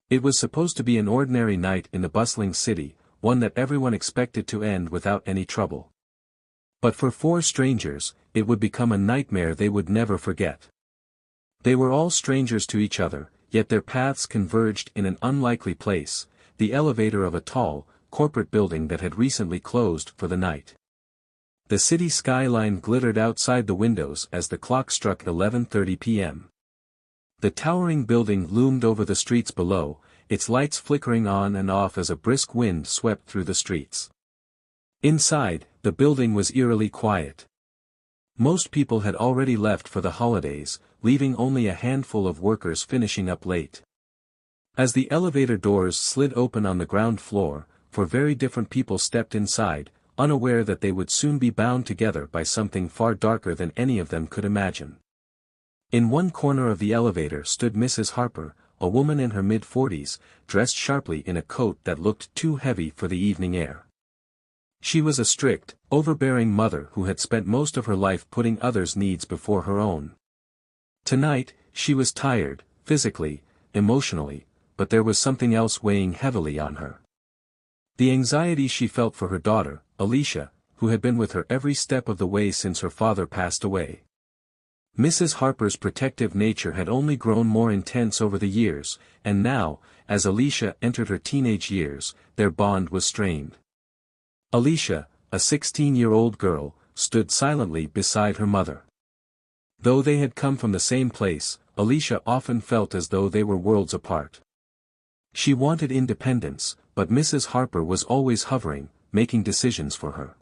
It was supposed to be an ordinary night in the bustling city, one that everyone expected to end without any trouble. But for four strangers, it would become a nightmare they would never forget. They were all strangers to each other, yet their paths converged in an unlikely place, the elevator of a tall, corporate building that had recently closed for the night. The city skyline glittered outside the windows as the clock struck 11:30 p.m. The towering building loomed over the streets below, its lights flickering on and off as a brisk wind swept through the streets. Inside, the building was eerily quiet. Most people had already left for the holidays, leaving only a handful of workers finishing up late. As the elevator doors slid open on the ground floor, four very different people stepped inside, unaware that they would soon be bound together by something far darker than any of them could imagine. In one corner of the elevator stood Mrs. Harper, a woman in her mid-40s, dressed sharply in a coat that looked too heavy for the evening air. She was a strict, overbearing mother who had spent most of her life putting others' needs before her own. Tonight, she was tired, physically, emotionally, but there was something else weighing heavily on her. The anxiety she felt for her daughter, Alicia, who had been with her every step of the way since her father passed away. Mrs. Harper's protective nature had only grown more intense over the years, and now, as Alicia entered her teenage years, their bond was strained. Alicia, a 16-year-old girl, stood silently beside her mother. Though they had come from the same place, Alicia often felt as though they were worlds apart. She wanted independence, but Mrs. Harper was always hovering, making decisions for her.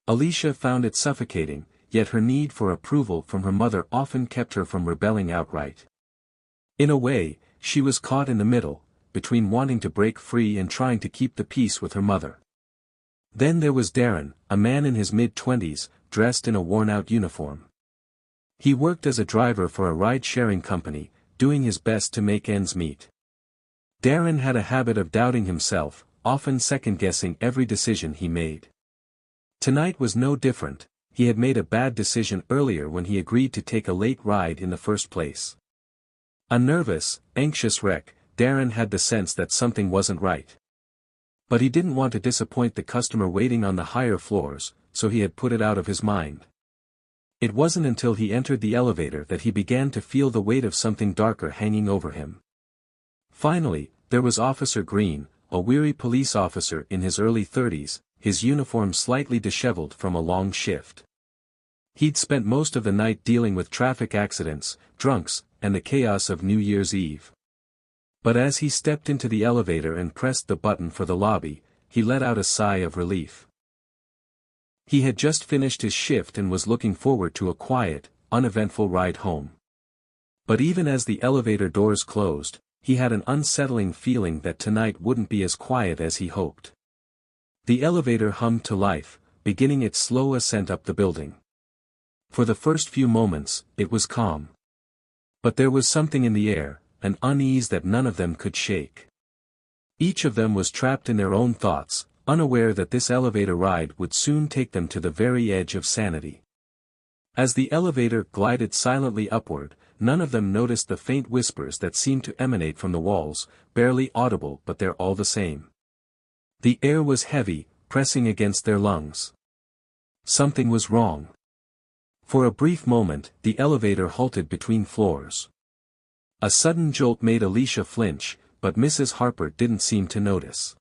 Alicia found it suffocating, yet her need for approval from her mother often kept her from rebelling outright. In a way, she was caught in the middle, between wanting to break free and trying to keep the peace with her mother. Then there was Darren, a man in his mid-20s, dressed in a worn-out uniform. He worked as a driver for a ride-sharing company, doing his best to make ends meet. Darren had a habit of doubting himself, often second-guessing every decision he made. Tonight was no different. He had made a bad decision earlier when he agreed to take a late ride in the first place. A nervous, anxious wreck, Darren had the sense that something wasn't right. But he didn't want to disappoint the customer waiting on the higher floors, so he had put it out of his mind. It wasn't until he entered the elevator that he began to feel the weight of something darker hanging over him. Finally, there was Officer Green, a weary police officer in his early 30s, his uniform slightly disheveled from a long shift. He'd spent most of the night dealing with traffic accidents, drunks, and the chaos of New Year's Eve. But as he stepped into the elevator and pressed the button for the lobby, he let out a sigh of relief. He had just finished his shift and was looking forward to a quiet, uneventful ride home. But even as the elevator doors closed, he had an unsettling feeling that tonight wouldn't be as quiet as he hoped. The elevator hummed to life, beginning its slow ascent up the building. For the first few moments, it was calm. But there was something in the air, an unease that none of them could shake. Each of them was trapped in their own thoughts, unaware that this elevator ride would soon take them to the very edge of sanity. As the elevator glided silently upward, none of them noticed the faint whispers that seemed to emanate from the walls, barely audible but they're all the same. The air was heavy, pressing against their lungs. Something was wrong. For a brief moment, the elevator halted between floors. A sudden jolt made Alicia flinch, but Mrs. Harper didn't seem to notice.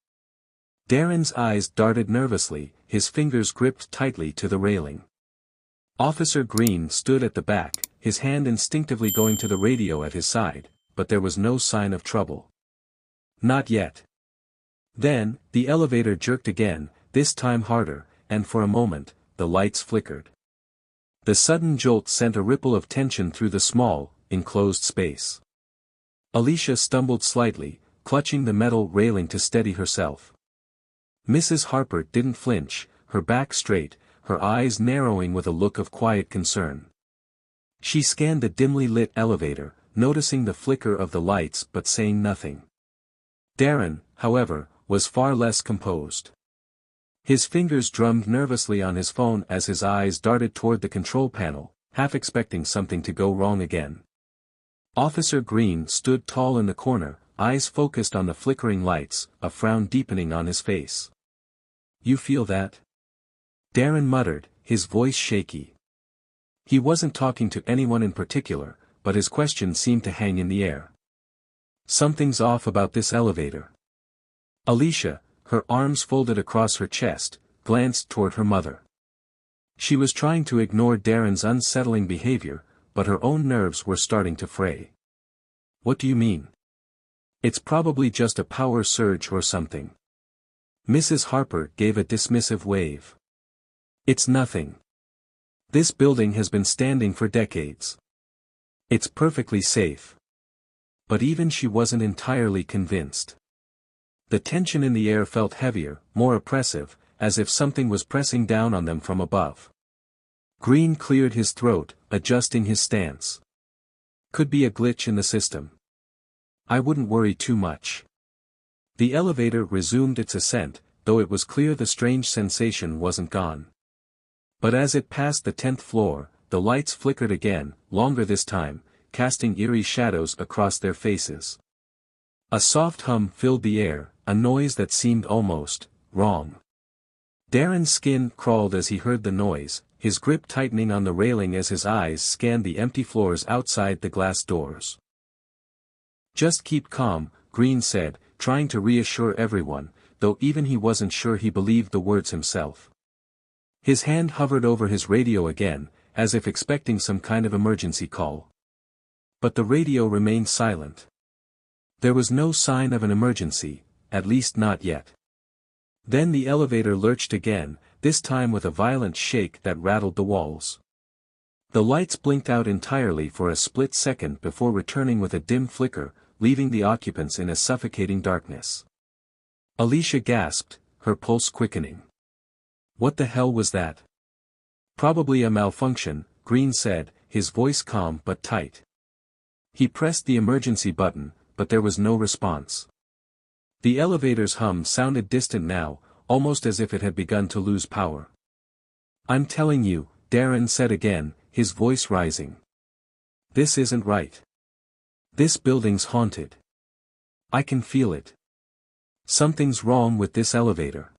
Darren's eyes darted nervously, his fingers gripped tightly to the railing. Officer Green stood at the back, his hand instinctively going to the radio at his side, but there was no sign of trouble. Not yet. Then, the elevator jerked again, this time harder, and for a moment, the lights flickered. The sudden jolt sent a ripple of tension through the small, enclosed space. Alicia stumbled slightly, clutching the metal railing to steady herself. Mrs. Harper didn't flinch, her back straight, her eyes narrowing with a look of quiet concern. She scanned the dimly lit elevator, noticing the flicker of the lights but saying nothing. Darren, however, was far less composed. His fingers drummed nervously on his phone as his eyes darted toward the control panel, half expecting something to go wrong again. Officer Green stood tall in the corner, eyes focused on the flickering lights, a frown deepening on his face. "You feel that?" Darren muttered, his voice shaky. He wasn't talking to anyone in particular, but his question seemed to hang in the air. "Something's off about this elevator." Alicia, her arms folded across her chest, glanced toward her mother. She was trying to ignore Darren's unsettling behavior, but her own nerves were starting to fray. "What do you mean?" "It's probably just a power surge or something." Mrs. Harper gave a dismissive wave. "It's nothing. This building has been standing for decades. It's perfectly safe." But even she wasn't entirely convinced. The tension in the air felt heavier, more oppressive, as if something was pressing down on them from above. Green cleared his throat, adjusting his stance. "Could be a glitch in the system. I wouldn't worry too much." The elevator resumed its ascent, though it was clear the strange sensation wasn't gone. But as it passed the 10th floor, the lights flickered again, longer this time, casting eerie shadows across their faces. A soft hum filled the air, a noise that seemed almost wrong. Darren's skin crawled as he heard the noise, his grip tightening on the railing as his eyes scanned the empty floors outside the glass doors. "Just keep calm," Green said, trying to reassure everyone, though even he wasn't sure he believed the words himself. His hand hovered over his radio again, as if expecting some kind of emergency call. But the radio remained silent. There was no sign of an emergency, at least not yet. Then the elevator lurched again, this time with a violent shake that rattled the walls. The lights blinked out entirely for a split second before returning with a dim flicker, leaving the occupants in a suffocating darkness. Alicia gasped, her pulse quickening. "What the hell was that?" "Probably a malfunction," Green said, his voice calm but tight. He pressed the emergency button, but there was no response. The elevator's hum sounded distant now, almost as if it had begun to lose power. "I'm telling you," Darren said again, his voice rising. "This isn't right. This building's haunted. I can feel it. Something's wrong with this elevator."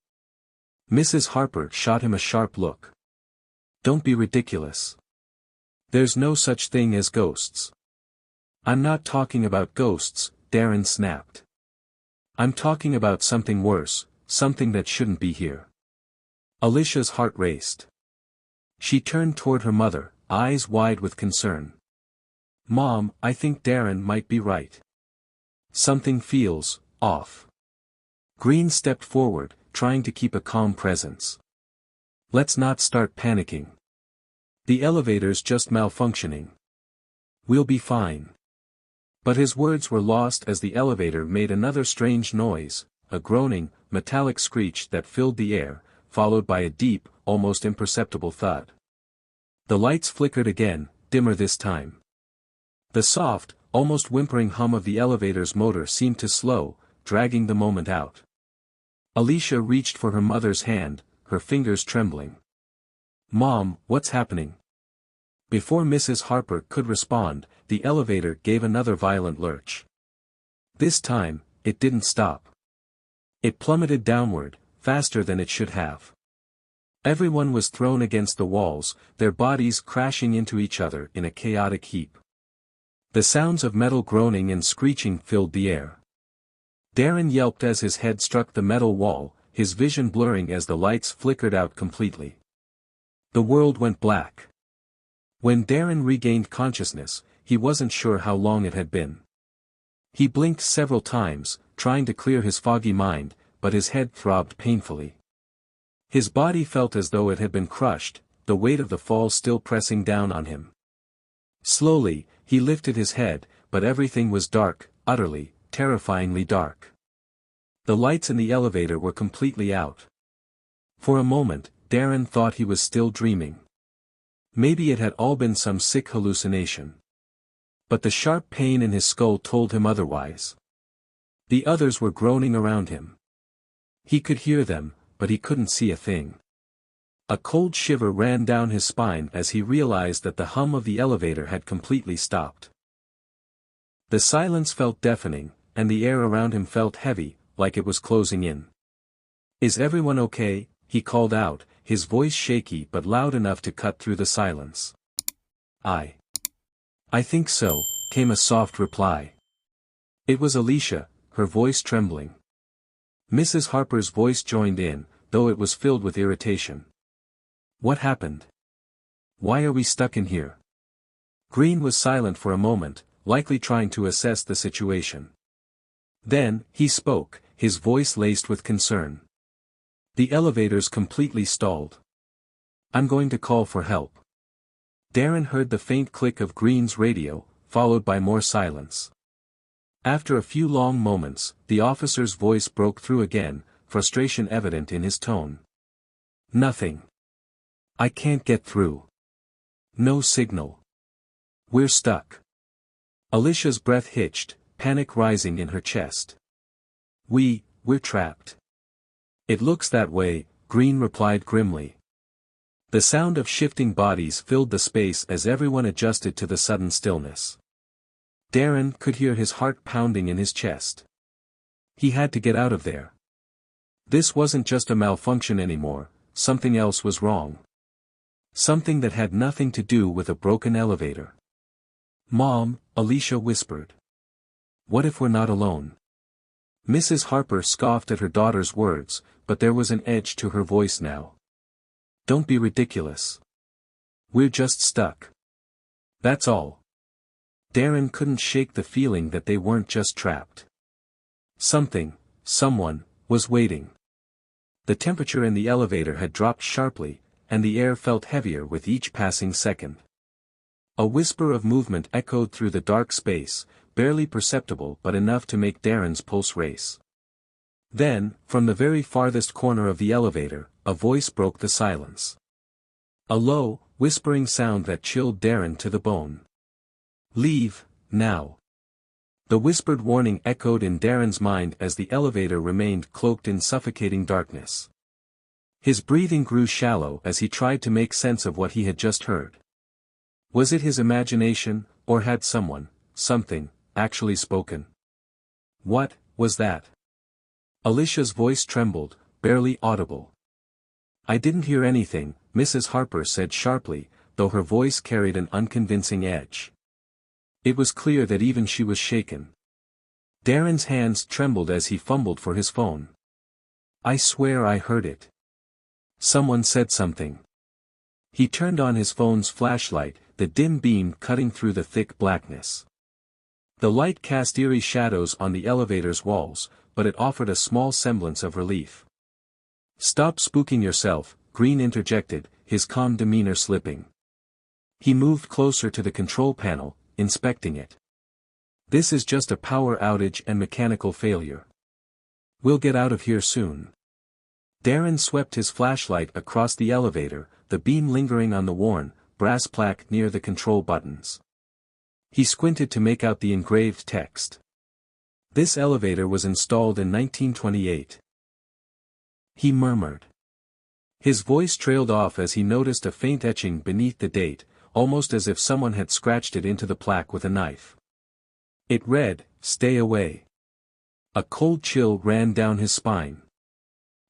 Mrs. Harper shot him a sharp look. "Don't be ridiculous. There's no such thing as ghosts." "I'm not talking about ghosts," Darren snapped. "I'm talking about something worse, something that shouldn't be here." Alicia's heart raced. She turned toward her mother, eyes wide with concern. "Mom, I think Darren might be right. Something feels off." Green stepped forward, trying to keep a calm presence. "Let's not start panicking. The elevator's just malfunctioning. We'll be fine." But his words were lost as the elevator made another strange noise, a groaning, metallic screech that filled the air, followed by a deep, almost imperceptible thud. The lights flickered again, dimmer this time. The soft, almost whimpering hum of the elevator's motor seemed to slow, dragging the moment out. Alicia reached for her mother's hand, her fingers trembling. "Mom, what's happening?" Before Mrs. Harper could respond, the elevator gave another violent lurch. This time, it didn't stop. It plummeted downward, faster than it should have. Everyone was thrown against the walls, their bodies crashing into each other in a chaotic heap. The sounds of metal groaning and screeching filled the air. Darren yelped as his head struck the metal wall, his vision blurring as the lights flickered out completely. The world went black. When Darren regained consciousness, he wasn't sure how long it had been. He blinked several times, trying to clear his foggy mind, but his head throbbed painfully. His body felt as though it had been crushed, the weight of the fall still pressing down on him. Slowly, he lifted his head, but everything was dark, utterly, terrifyingly dark. The lights in the elevator were completely out. For a moment, Darren thought he was still dreaming. Maybe it had all been some sick hallucination. But the sharp pain in his skull told him otherwise. The others were groaning around him. He could hear them, but he couldn't see a thing. A cold shiver ran down his spine as he realized that the hum of the elevator had completely stopped. The silence felt deafening, and the air around him felt heavy, like it was closing in. "Is everyone okay?" he called out, his voice shaky but loud enough to cut through the silence. I think so," came a soft reply. It was Alicia, her voice trembling. Mrs. Harper's voice joined in, though it was filled with irritation. "What happened? Why are we stuck in here?" Green was silent for a moment, likely trying to assess the situation. Then, he spoke, his voice laced with concern. "The elevator's completely stalled. I'm going to call for help." Darren heard the faint click of Green's radio, followed by more silence. After a few long moments, the officer's voice broke through again, frustration evident in his tone. "Nothing. I can't get through. No signal. We're stuck." Alicia's breath hitched, panic rising in her chest. We're trapped." "It looks that way," Green replied grimly. The sound of shifting bodies filled the space as everyone adjusted to the sudden stillness. Darren could hear his heart pounding in his chest. He had to get out of there. This wasn't just a malfunction anymore, something else was wrong. Something that had nothing to do with a broken elevator. "Mom," Alicia whispered. "What if we're not alone?" Mrs. Harper scoffed at her daughter's words, but there was an edge to her voice now. "Don't be ridiculous. We're just stuck. That's all." Darren couldn't shake the feeling that they weren't just trapped. Someone, was waiting. The temperature in the elevator had dropped sharply, and the air felt heavier with each passing second. A whisper of movement echoed through the dark space, barely perceptible but enough to make Darren's pulse race. Then, from the very farthest corner of the elevator, a voice broke the silence. A low, whispering sound that chilled Darren to the bone. "Leave, now." The whispered warning echoed in Darren's mind as the elevator remained cloaked in suffocating darkness. His breathing grew shallow as he tried to make sense of what he had just heard. Was it his imagination, or had something, actually spoken? What was that? Alicia's voice trembled, barely audible. "I didn't hear anything," Mrs. Harper said sharply, though her voice carried an unconvincing edge. It was clear that even she was shaken. Darren's hands trembled as he fumbled for his phone. "I swear I heard it. Someone said something." He turned on his phone's flashlight, the dim beam cutting through the thick blackness. The light cast eerie shadows on the elevator's walls, but it offered a small semblance of relief. "Stop spooking yourself," Green interjected, his calm demeanor slipping. He moved closer to the control panel, inspecting it. "This is just a power outage and mechanical failure. We'll get out of here soon." Darren swept his flashlight across the elevator, the beam lingering on the worn, brass plaque near the control buttons. He squinted to make out the engraved text. This elevator was installed in 1928. He murmured. His voice trailed off as he noticed a faint etching beneath the date, almost as if someone had scratched it into the plaque with a knife. It read, "Stay away." A cold chill ran down his spine.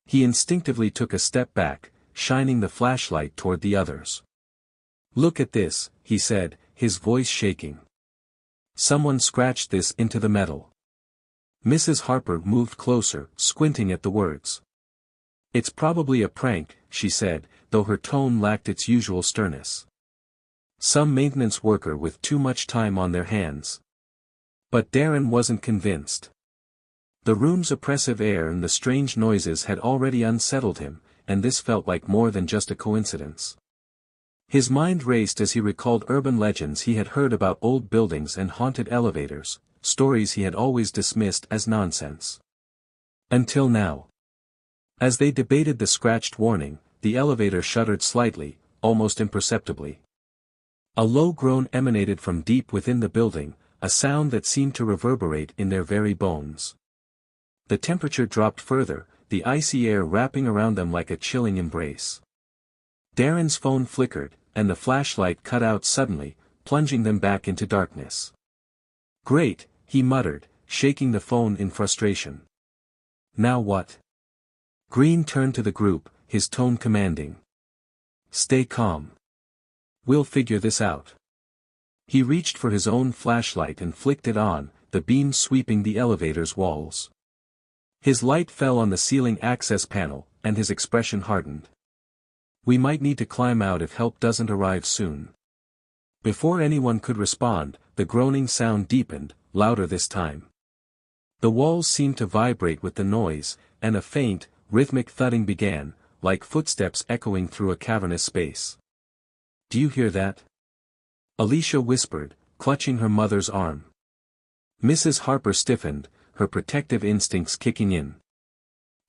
He instinctively took a step back, shining the flashlight toward the others. "Look at this," he said, his voice shaking. "Someone scratched this into the metal." Mrs. Harper moved closer, squinting at the words. "It's probably a prank," she said, though her tone lacked its usual sternness. "Some maintenance worker with too much time on their hands." But Darren wasn't convinced. The room's oppressive air and the strange noises had already unsettled him, and this felt like more than just a coincidence. His mind raced as he recalled urban legends he had heard about old buildings and haunted elevators, stories he had always dismissed as nonsense. Until now. As they debated the scratched warning, the elevator shuddered slightly, almost imperceptibly. A low groan emanated from deep within the building, a sound that seemed to reverberate in their very bones. The temperature dropped further, the icy air wrapping around them like a chilling embrace. Darren's phone flickered, and the flashlight cut out suddenly, plunging them back into darkness. "Great," he muttered, shaking the phone in frustration. Now what? Green turned to the group, his tone commanding. Stay calm. We'll figure this out. He reached for his own flashlight and flicked it on, the beam sweeping the elevator's walls. His light fell on the ceiling access panel, and his expression hardened. We might need to climb out if help doesn't arrive soon. Before anyone could respond, the groaning sound deepened, louder this time. The walls seemed to vibrate with the noise, and a faint, rhythmic thudding began, like footsteps echoing through a cavernous space. Do you hear that? Alicia whispered, clutching her mother's arm. Mrs. Harper stiffened, her protective instincts kicking in.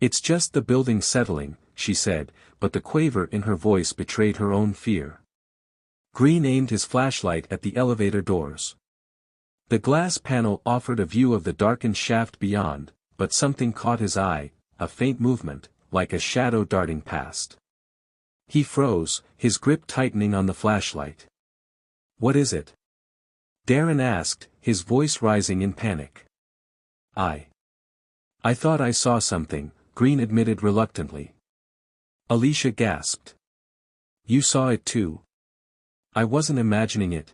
It's just the building settling, she said, but the quaver in her voice betrayed her own fear. Green aimed his flashlight at the elevator doors. The glass panel offered a view of the darkened shaft beyond, but something caught his eye, a faint movement, like a shadow darting past. He froze, his grip tightening on the flashlight. What is it? Darren asked, his voice rising in panic. I thought I saw something, Green admitted reluctantly. Alicia gasped. You saw it too. I wasn't imagining it.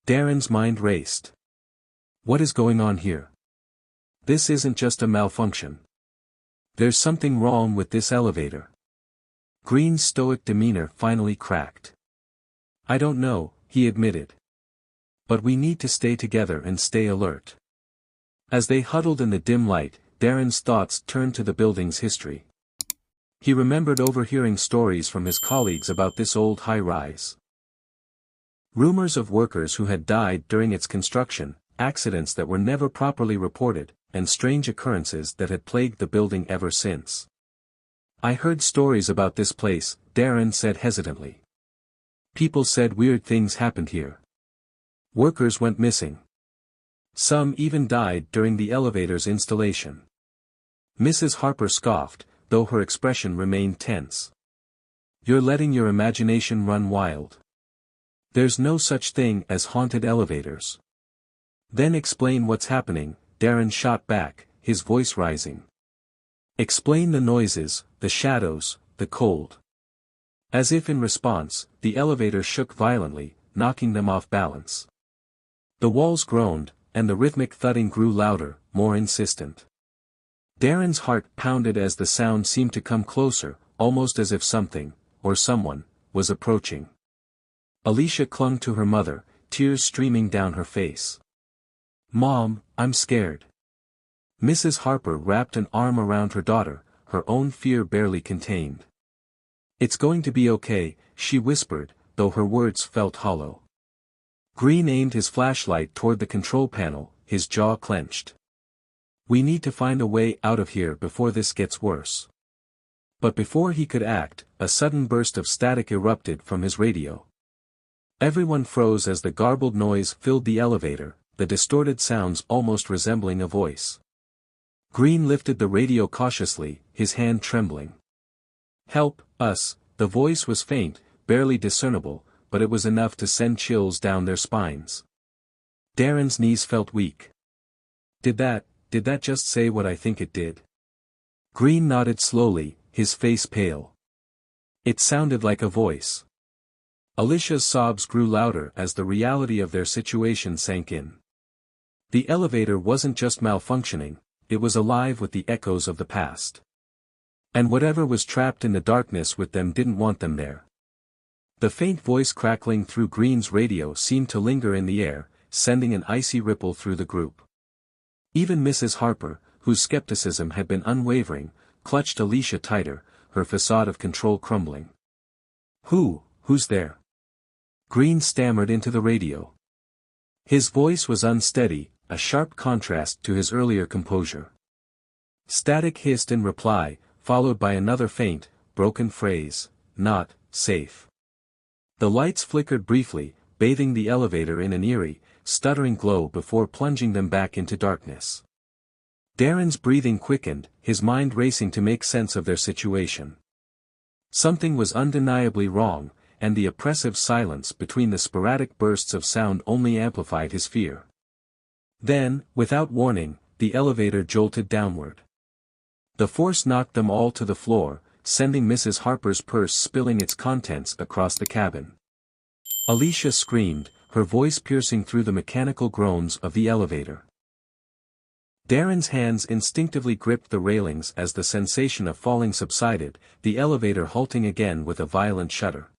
Darren's mind raced. What is going on here? This isn't just a malfunction. There's something wrong with this elevator. Green's stoic demeanor finally cracked. I don't know, he admitted. But we need to stay together and stay alert. As they huddled in the dim light, Darren's thoughts turned to the building's history. He remembered overhearing stories from his colleagues about this old high-rise. Rumors of workers who had died during its construction, accidents that were never properly reported, and strange occurrences that had plagued the building ever since. I heard stories about this place, Darren said hesitantly. People said weird things happened here. Workers went missing. Some even died during the elevator's installation. Mrs. Harper scoffed, though her expression remained tense. You're letting your imagination run wild. There's no such thing as haunted elevators. Then explain what's happening, Darren shot back, his voice rising. Explain the noises, the shadows, the cold. As if in response, the elevator shook violently, knocking them off balance. The walls groaned, and the rhythmic thudding grew louder, more insistent. Darren's heart pounded as the sound seemed to come closer, almost as if something, or someone, was approaching. Alicia clung to her mother, tears streaming down her face. Mom, I'm scared. Mrs. Harper wrapped an arm around her daughter, her own fear barely contained. It's going to be okay, she whispered, though her words felt hollow. Green aimed his flashlight toward the control panel, his jaw clenched. We need to find a way out of here before this gets worse. But before he could act, a sudden burst of static erupted from his radio. Everyone froze as the garbled noise filled the elevator, the distorted sounds almost resembling a voice. Green lifted the radio cautiously, his hand trembling. Help us, the voice was faint, barely discernible, but it was enough to send chills down their spines. Darren's knees felt weak. Did that just say what I think it did? Green nodded slowly, his face pale. It sounded like a voice. Alicia's sobs grew louder as the reality of their situation sank in. The elevator wasn't just malfunctioning, it was alive with the echoes of the past. And whatever was trapped in the darkness with them didn't want them there. The faint voice crackling through Green's radio seemed to linger in the air, sending an icy ripple through the group. Even Mrs. Harper, whose skepticism had been unwavering, clutched Alicia tighter, her facade of control crumbling. Who's there? Green stammered into the radio. His voice was unsteady, a sharp contrast to his earlier composure. Static hissed in reply, followed by another faint, broken phrase, not safe. The lights flickered briefly, bathing the elevator in an eerie, stuttering glow before plunging them back into darkness. Darren's breathing quickened, his mind racing to make sense of their situation. Something was undeniably wrong, and the oppressive silence between the sporadic bursts of sound only amplified his fear. Then, without warning, the elevator jolted downward. The force knocked them all to the floor, sending Mrs. Harper's purse spilling its contents across the cabin. Alicia screamed, her voice piercing through the mechanical groans of the elevator. Darren's hands instinctively gripped the railings as the sensation of falling subsided, the elevator halting again with a violent shudder.